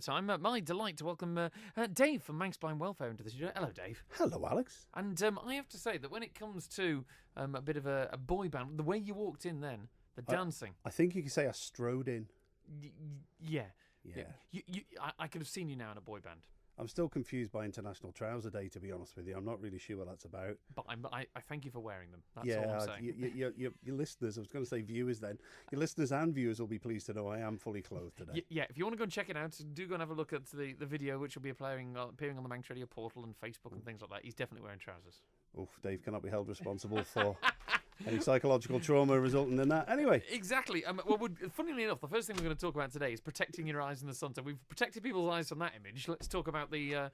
time. My delight to welcome Dave from Manx Blind Welfare into the studio. Hello, Dave. Hello, Alex. And I have to say that when it comes to a bit of a boy band, the way you walked in then, the dancing. I think you could say I strode in. Yeah. Yeah. I could have seen you now in a boy band. I'm still confused by International Trouser Day, to be honest with you. I'm not really sure what that's about. But I thank you for wearing them. That's all I'm saying. Your listeners, I was going to say viewers then, your listeners and viewers will be pleased to know I am fully clothed today. Yeah, if you want to go and check it out, do go and have a look at the video, which will be appearing on the Manx Radio portal and Facebook and things like that. He's definitely wearing trousers. Oof, Dave cannot be held responsible for any psychological trauma resulting in that. Anyway. Exactly. Funnily enough, the first thing we're going to talk about today is protecting your eyes in the sun. So we've protected people's eyes from that image. Let's talk about the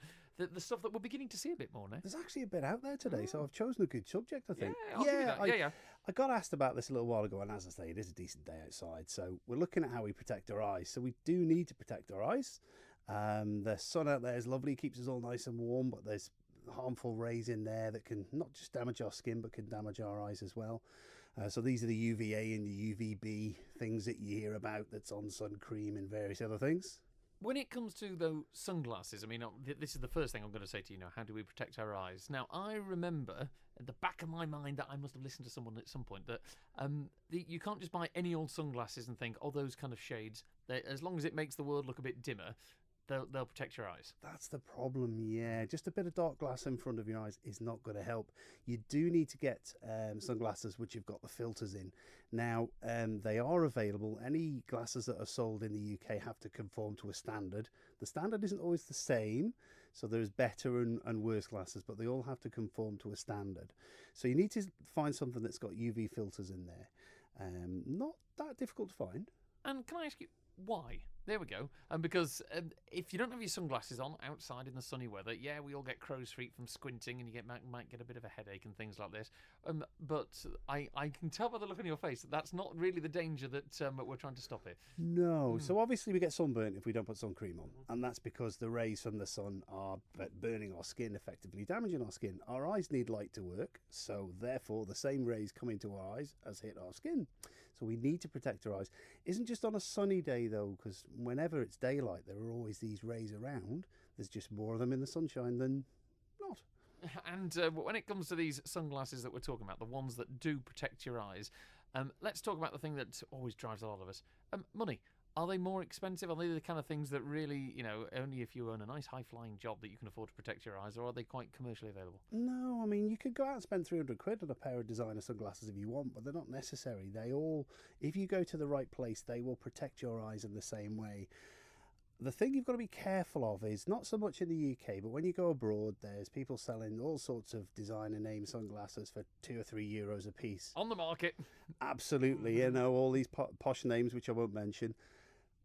stuff that we're beginning to see a bit more now. There's actually a bit out there today, so I've chosen a good subject, I think. Yeah, I got asked about this a little while ago, and as I say, it is a decent day outside. So we're looking at how we protect our eyes. So we do need to protect our eyes. The sun out there is lovely, keeps us all nice and warm, but there's harmful rays in there that can not just damage our skin but can damage our eyes as well. So these are the UVA and the UVB things that you hear about that's on sun cream and various other things. When it comes to those sunglasses, I mean, this is the first thing I'm going to say to you now. How do we protect our eyes? Now, I remember at the back of my mind that I must have listened to someone at some point that you can't just buy any old sunglasses and think, oh, those kind of shades, as long as it makes the world look a bit dimmer, they'll protect your eyes. That's the problem, yeah. Just a bit of dark glass in front of your eyes is not going to help. You do need to get sunglasses which have got the filters in. Now, they are available. Any glasses that are sold in the UK have to conform to a standard. The standard isn't always the same, so there's better and worse glasses, but they all have to conform to a standard. So you need to find something that's got UV filters in there. Not that difficult to find. And can I ask you, why? There we go. Because if you don't have your sunglasses on outside in the sunny weather, yeah, we all get crow's feet from squinting, and you might get a bit of a headache and things like this. But I can tell by the look on your face that that's not really the danger that we're trying to stop here. No. So obviously we get sunburnt if we don't put sun cream on, and that's because the rays from the sun are burning our skin, effectively damaging our skin. Our eyes need light to work, so therefore the same rays come into our eyes as hit our skin. So we need to protect our eyes. Isn't just on a sunny day though, because whenever it's daylight, there are always these rays around. There's just more of them in the sunshine than not. And when it comes to these sunglasses that we're talking about, the ones that do protect your eyes, let's talk about the thing that always drives a lot of us. Money. Are they more expensive? Are they the kind of things that really, only if you own a nice high-flying job that you can afford to protect your eyes, or are they quite commercially available? No, I mean, you could go out and spend 300 quid on a pair of designer sunglasses if you want, but they're not necessary. If you go to the right place, they will protect your eyes in the same way. The thing you've got to be careful of is not so much in the UK, but when you go abroad, there's people selling all sorts of designer name sunglasses for €2 or €3 a piece. On the market. Absolutely, all these posh names, which I won't mention.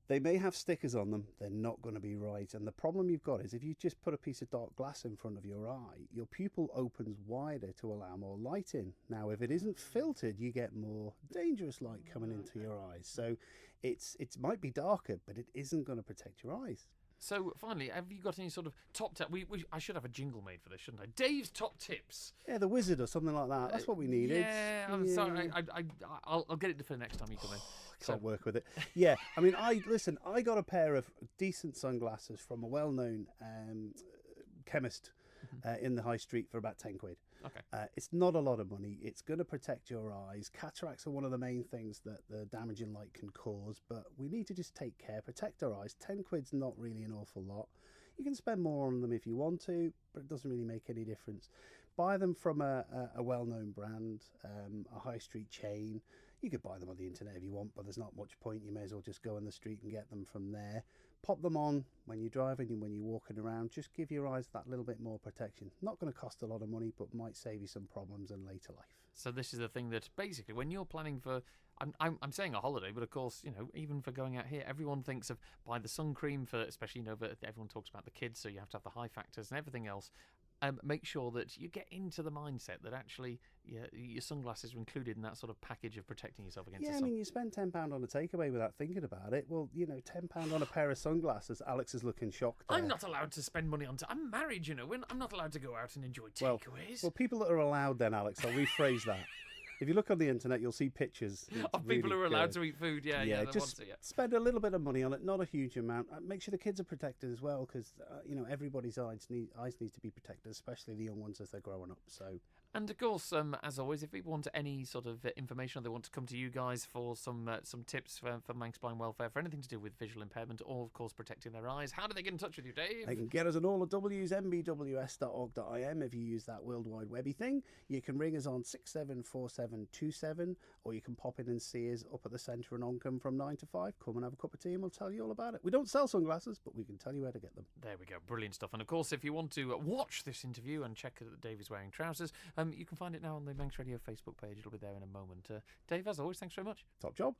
They may have stickers on them, they're not going to be right. And the problem you've got is if you just put a piece of dark glass in front of your eye, your pupil opens wider to allow more light in. Now, if it isn't filtered, you get more dangerous light coming into your eyes. So it might be darker, but it isn't going to protect your eyes. So, finally, have you got any sort of top tip? I should have a jingle made for this, shouldn't I? Dave's top tips. Yeah, the wizard or something like that. That's what we need. I'm sorry. I'll get it for next time you come in. Can't work with it. Yeah, I mean, I got a pair of decent sunglasses from a well-known chemist in the high street for about 10 quid. Okay. It's not a lot of money. It's going to protect your eyes. Cataracts are one of the main things that the damaging light can cause, but we need to just take care, protect our eyes. 10 quid's not really an awful lot. You can spend more on them if you want to, but it doesn't really make any difference. Buy them from a well-known brand, a high street chain. You could buy them on the internet if you want, but there's not much point. You may as well just go in the street and get them from there. Pop them on when you're driving and when you're walking around. Just give your eyes that little bit more protection. Not going to cost a lot of money, but might save you some problems in later life. So this is the thing that basically when you're planning for, I'm saying a holiday, but of course, even for going out here, everyone thinks of buy the sun cream for, especially, everyone talks about the kids, so you have to have the high factors and everything else. Make sure that you get into the mindset that actually your sunglasses are included in that sort of package of protecting yourself against the sun. Yeah, I mean, you spend £10 on a takeaway without thinking about it. Well, £10 on a pair of sunglasses. Alex is looking shocked there. I'm not allowed to spend money on... I'm married, I'm not allowed to go out and enjoy takeaways. Well, people that are allowed then, Alex, I'll rephrase that. If you look on the internet, you'll see pictures. It's Of people really who are allowed good. to eat food, they just want to, spend a little bit of money on it, not a huge amount. Make sure the kids are protected as well, because everybody's eyes need to be protected, especially the young ones as they're growing up. So. And of course, as always, if people want any sort of information or they want to come to you guys for some tips for Manx Blind Welfare, for anything to do with visual impairment or, of course, protecting their eyes, how do they get in touch with you, Dave? They can get us on all the W's, mbws.org.im. If you use that World Wide Webby thing, you can ring us on 674727, or you can pop in and see us up at the centre in Oncombe from 9 to 5. Come and have a cup of tea and we'll tell you all about it. We don't sell sunglasses, but we can tell you where to get them. There we go. Brilliant stuff. And, of course, if you want to watch this interview and check that Dave is wearing trousers, you can find it now on the Manx Radio Facebook page. It'll be there in a moment. Dave, as always, thanks very much. Top job.